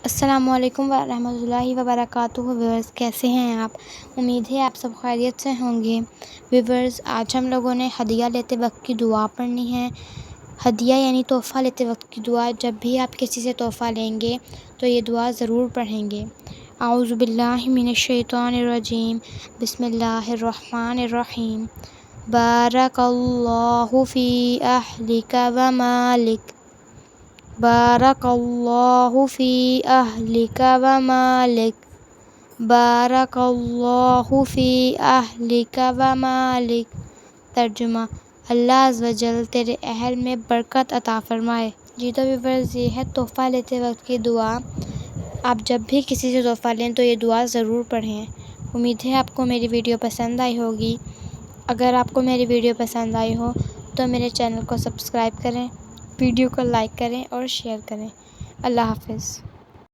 السلام علیکم ورحمۃ اللہ وبرکاتہ۔ ویورز کیسے ہیں آپ؟ امید ہے آپ سب خیریت سے ہوں گے۔ ویورز آج ہم لوگوں نے ہدیہ لیتے وقت کی دعا پڑھنی ہے۔ ہدیہ یعنی تحفہ لیتے وقت کی دعا۔ جب بھی آپ کسی سے تحفہ لیں گے تو یہ دعا ضرور پڑھیں گے۔ اعوذ باللہ من الشیطان الرجیم، بسم اللہ الرحمن الرحیم۔ بارک اللہ فی اہلک و مالک، بارک اللہ فی اہلک و مالک، بارک اللہ فی اہلک و مالک۔ ترجمہ: اللہ عز و جل تیرے اہل میں برکت عطا فرمائے۔ جی تو ویورز، یہ ہے تحفہ لیتے وقت کی دعا۔ آپ جب بھی کسی سے تحفہ لیں تو یہ دعا ضرور پڑھیں۔ امید ہے آپ کو میری ویڈیو پسند آئی ہوگی۔ اگر آپ کو میری ویڈیو پسند آئی ہو تو میرے چینل کو سبسکرائب کریں، ویڈیو کو لائک کریں اور شیئر کریں۔ اللہ حافظ۔